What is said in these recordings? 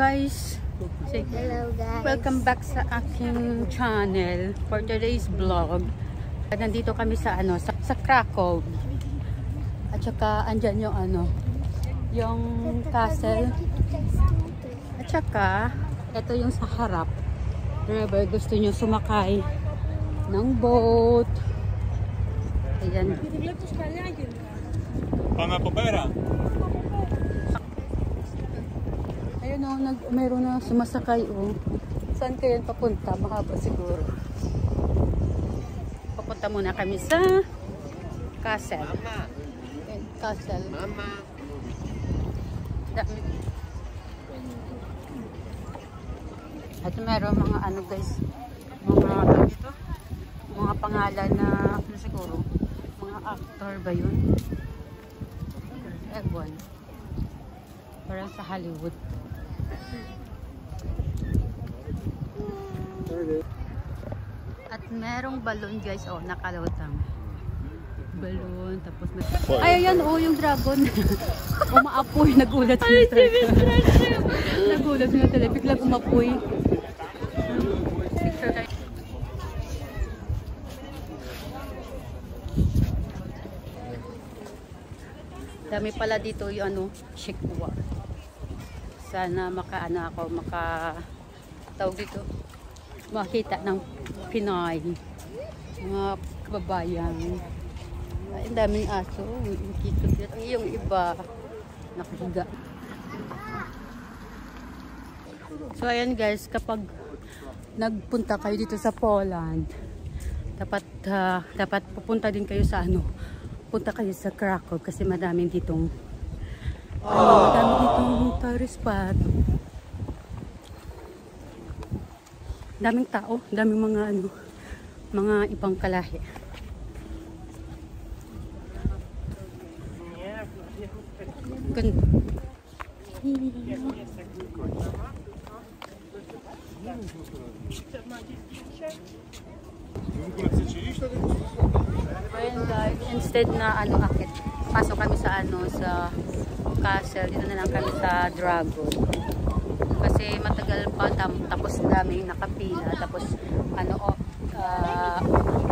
guys. Hello guys. Welcome back sa aking channel for today's vlog. Nandito kami sa sa Krakow. At saka andyan yung yung castle. At saka ito yung sa harap. Whenever gusto nyo sumakay ng boat. Ayan. Πάμε από πέρα. Ayun o, meron na sumasakay o. Saan kayo papunta? Mahaba siguro. Papunta muna kami sa castle. Ayan, castle. Dami. At meron mga guys, mga pangalan na siguro, mga actor ba yun? Ewan. Parang sa Hollywood. At merong balon guys, nakalutang. Balon, tapos may... Ay, ayan yung dragon. Umaapoy, nagulat siya. Nagulat siya talaga, biglang umapoy. Picture tayo. Dami pala dito yung shikwa. Sana tawag dito, makita ng Pinoy, mga kababayan. Ay, ang daming aso. Yung iba nakahiga. So ayan guys, kapag nagpunta kayo dito sa Poland, dapat pupunta din kayo sa punta kayo sa Krakow kasi madaming ditong tourist spot. Daming tao, daming mga ibang kalahi. Ganda. Ayan guys, instead na akit, pasok kami sa sa castle, dito na lang kami sa Dragon. Kasi matagal pa, tapos daming nakapila, tapos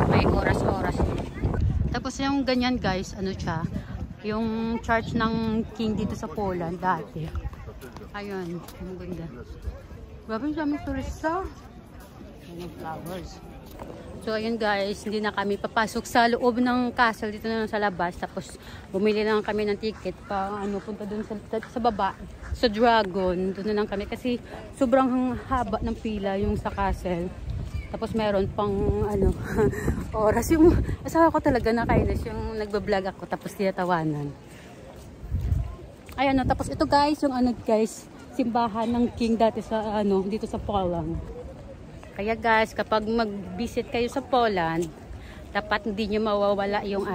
may oras-oras. Tapos yung ganyan guys, siya, yung church ng king dito sa Poland dati. Ayun, ang ganda. Grabe yung daming turista. Yung flowers. So ayun guys, hindi na kami papasok sa loob ng castle, dito na lang sa labas. Tapos bumili lang kami ng ticket pa punta dun sa baba, sa Dragon. Doon na lang kami kasi sobrang haba ng pila yung sa castle. Tapos meron pang oras. Yung asawa ko talaga nakainis, yung nagbablog ako tapos tinatawanan. Ayan tapos ito guys, yung guys, simbahan ng king dati sa dito sa Poland. Kaya guys, kapag mag-visit kayo sa Poland, dapat hindi nyo mawawala yung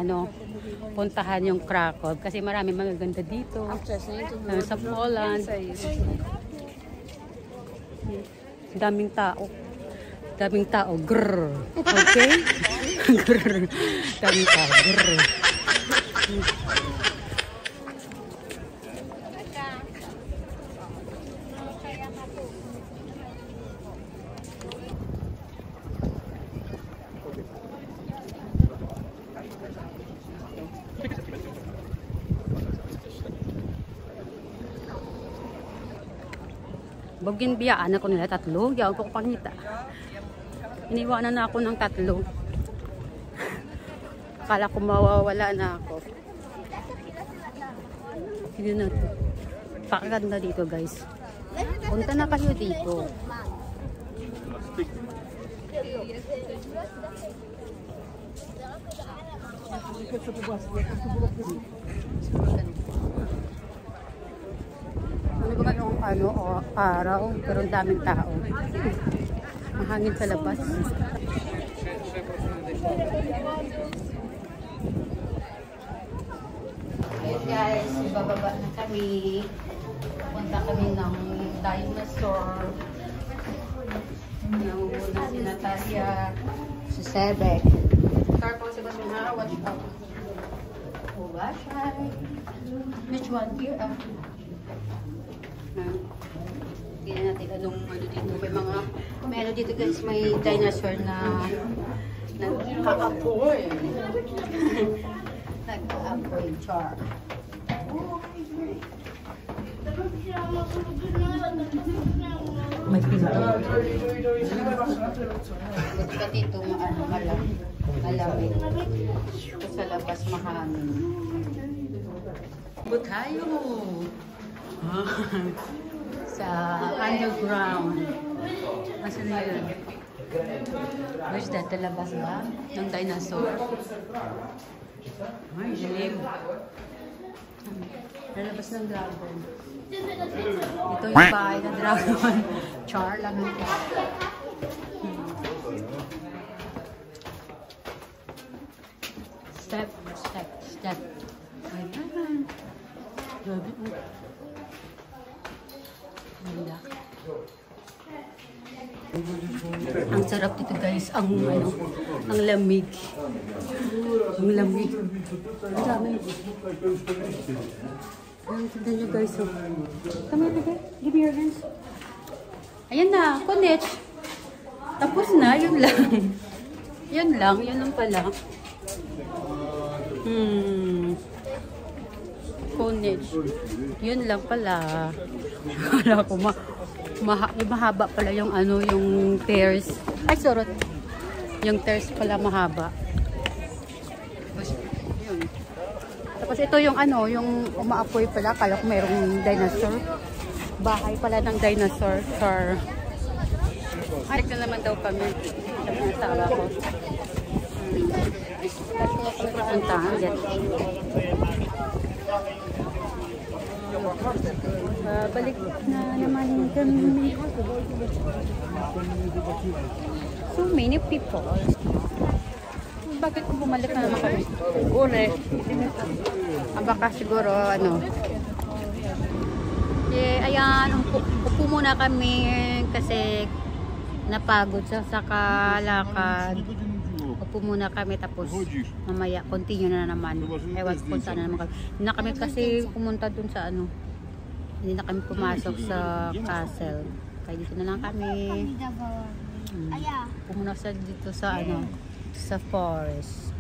puntahan yung Krakow. Kasi marami magaganda dito. Sa Poland. Daming tao. Daming tao. Grrr. Okay? Grrr. Daming tao. Grrr. Bougainvillea ako nila 3. Yaw ko pangita. Iniwanan na ako ng 3. Akala ko mawawala na ako. Hindi na ito. Pakaganda dito guys. Punta na kayo dito. Ba yung araw, pero ang daming tao. Mahangin sa labas. Hey guys, bababa na kami. Punta kami ng dinosaur. Yung si Natalia, si Sebek. Carpal si Basmina, watch out. Oh, Which one here? kahit anong ano dito. May ano dito guys, may dinosaur na nagkaapoy. Nagkaapoy, char. May pinto. Buti dito malamig. Sa labas mahangin. But tayo sa underground. Asa na yun? Where's that? Talabas ba? Ng dinosaur? Ay, dilim. Lalabas ng dragon. Ito yung bahay ng dragon. Char lang ito. Step. Ayan. Grabe. Ang sarap dito guys, ang lamig. Ang lamig. Ang dami. Tignan nyo guys. Come here, baby. Give me your hands. Ayan na, connect. Tapos na, yun lang. Yun lang pala. Connect. Yun lang pala. Kala ko mahaba pala yung yung tears. Ay, sorot. Yung tears pala mahaba. Tapos, yun. Tapos ito yung yung umaapoy pala. Kala ko mayroong dinosaur. Bahay pala ng dinosaur. Char. Ay, na naman daw kami. Sabi ng asawa ko. Tapos puntahan dyan. Balik na naman kami. So many people. Bakit bumalik na naman kami? Baka siguro ayan, upo muna kami kasi napagod sa kalakad. Upo muna kami tapos mamaya continue na naman. Ewan kung saan na naman kami. Hindi na kami kasi pumunta dun sa hindi na kami pumasok sa castle. Kaya dito na lang kami. Pumunta sa dito sa sa forest.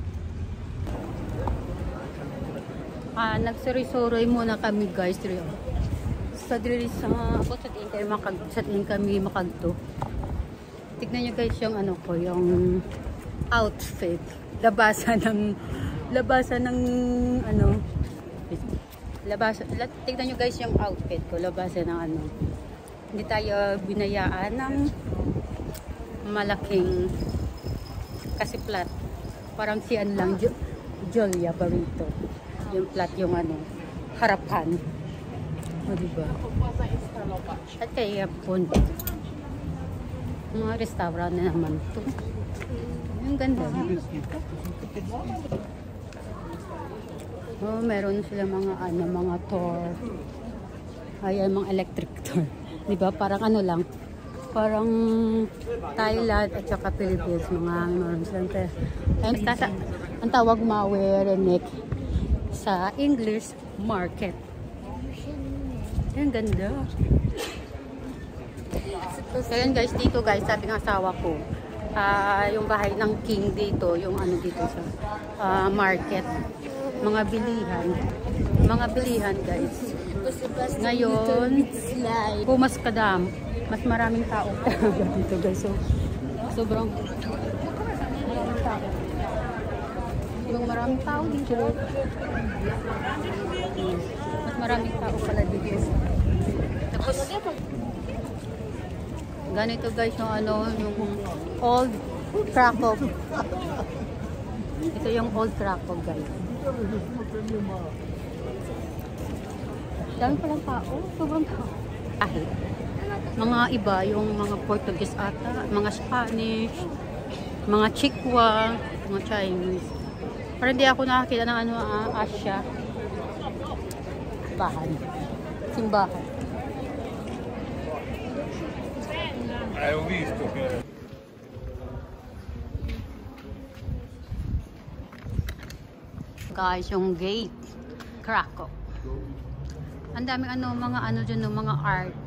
Nagsuri-suroy muna kami guys. Sa tingin kami makagto. Tignan nyo guys yung yung outfit. Labasan ng tignan nyo guys yung outfit ko. Labasan ng hindi tayo binayaan ng malaking kasi flat. Parang siyan lang Julia Barito. Yung flat yung harapan. O diba? At kaya punta. Mga restaurant na naman ito. Yung ganda. Oh, meron sila mga tour. Ayan, mga electric tour. Diba? Parang lang. Parang Thailand at saka Philippines. Meron silang ang tawag Mawerenek sa English market. Ayan, ganda. So, ayan guys, dito guys, sabi ng asawa ko, yung bahay ng king dito, yung dito sa market. Mga bilihan guys. Ngayon, pumaskadam. Mas maraming tao dito guys. So, sobrang maraming tao dito. Mas maraming tao pala dito. Tapos, ganito guys yung Old Krakow. Ito yung Old Krakow guys. Dami palang tao. Sobrang tao. Mga iba, yung mga Portuguese ata, mga Spanish, mga Chikwa, mga Chinese. Pero hindi ako nakakita ng Asia. Simbahan. Ho visto che... Guys, yung gate. Krakow. Ang daming mga dyan, mga art.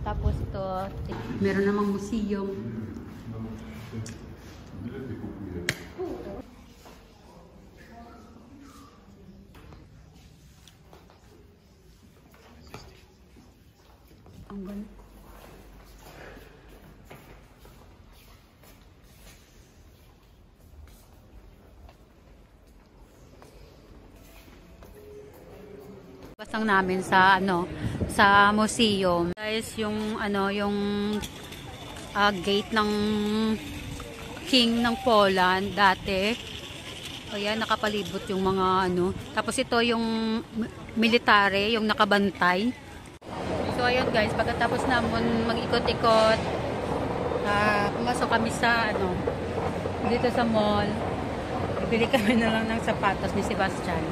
Tapos ito, meron namang museum. Ang ganda. Pasang namin sa sa museum. Guys, yung gate ng King ng Poland dati. Ayan, nakapalibot yung mga Tapos ito yung military, yung nakabantay. So ayan guys, pagkatapos namin mag-ikot-ikot, pumasok kami sa dito sa mall. Bibili kami na lang ng sapatos ni Sebastian.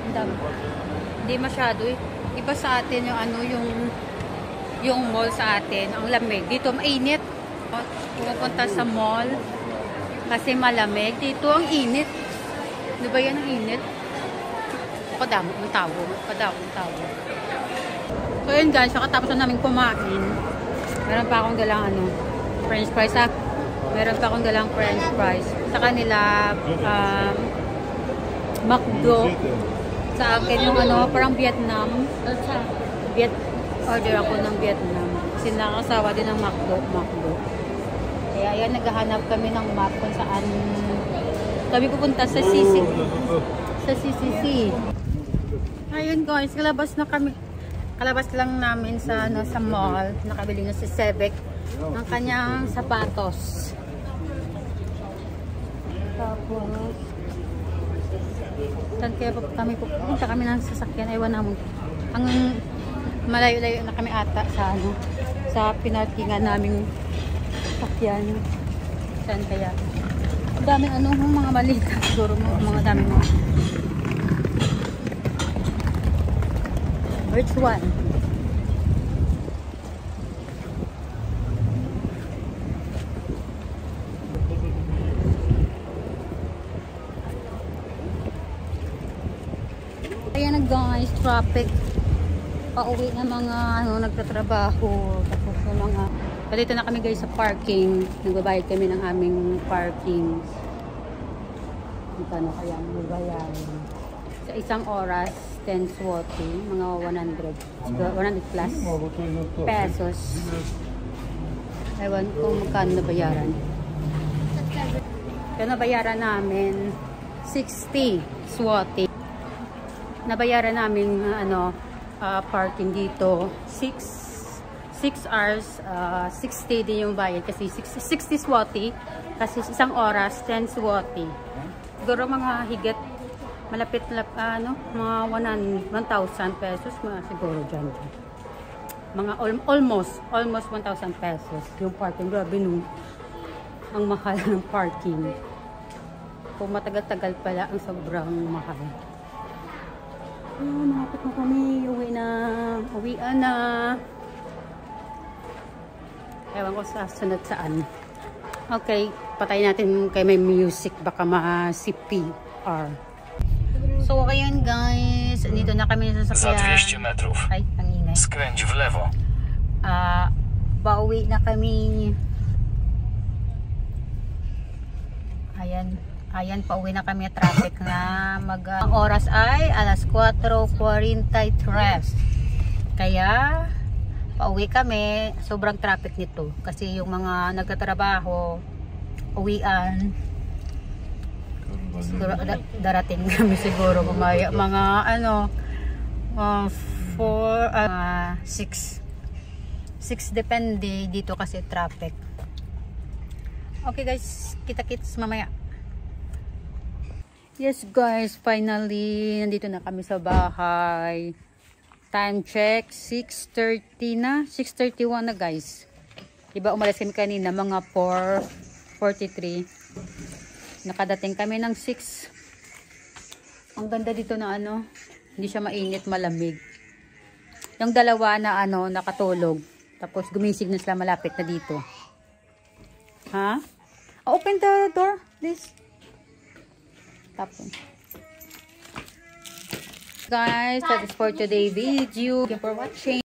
Ang dami. Hindi masyado eh. Iba sa atin yung mall sa atin, ang lamig. Dito mainit. Pupunta sa mall kasi malamig. Dito ang init. Ano ba yan ang init? Kadamo ng tao. So yun guys, katapos na namin kumain. Meron pa akong dalang french fries ha. Meron pa akong dalang french fries. Sa kanila McDo. Sa akin yung parang Vietnam. Order ako ng Vietnam. Kasi nakasawa din ng McDo. Kaya ayan, naghahanap kami ng map kung saan kami pupunta sa CCC. Ayun guys, kalabas lang namin sa mall. Nakabili na si Sebek ng kanyang sapatos. Tapos saan kaya kami pupunta kami ng sasakyan, ewan naman. Ang malayo-layo na kami ata sa pinarkingan naming sasakyan. Saan kaya? Ang daming mga malita siguro, mga daming which one? Ayan na guys, traffic. Pauwi na mga nagtatrabaho. Tapos yung mga dito na kami guys sa parking. Nagbabayad kami ng aming parking. Ano kaya magbabayaran? Sa isang oras 10 zloty, mga 100 plus pesos. Ewan kung magkano nabayaran. Kaya nabayaran namin 60 zloty. Nabayaran namin parking dito 6 hours 60 din yung bayad kasi 60 zloty kasi isang oras 10 zloty. Siguro mga higit malapit mga 1,000 pesos mga siguro dyan. Mga almost 1,000 pesos yung parking. Grabe ang mahal ng parking. Kung matagal-tagal pala ang sobrang mahal. Malapit na kami. Uwian na. Ewan ko sa sunod saan. Okay, patayin natin kay may music. Baka ma-CPR. So, ayun guys. Dito na kami sa sasakyan. Za 200 metrów. Ay, ang ingay. Skręć w lewo. Pauwi na kami. Ayan, pauwi na kami. Traffic na. Ang oras ay alas 4:43. Kaya, pauwi kami. Sobrang traffic nito. Kasi yung mga nagtatrabaho, uwian. Siguro, darating kami siguro. Mga 6 depende dito kasi traffic. Okay guys, kita-kits mamaya. Yes guys, finally nandito na kami sa bahay. Time check 6:30 na, 6:31 na guys. Diba umalis kami kanina mga 4:43. Nakadating kami ng 6. Ang ganda dito na hindi siya mainit, malamig. Yung dalawa na nakatulog. Tapos gumising na sila, malapit na dito. Ha? Open the door, please. Tapos. Guys, that is for today's video. Thank you for watching.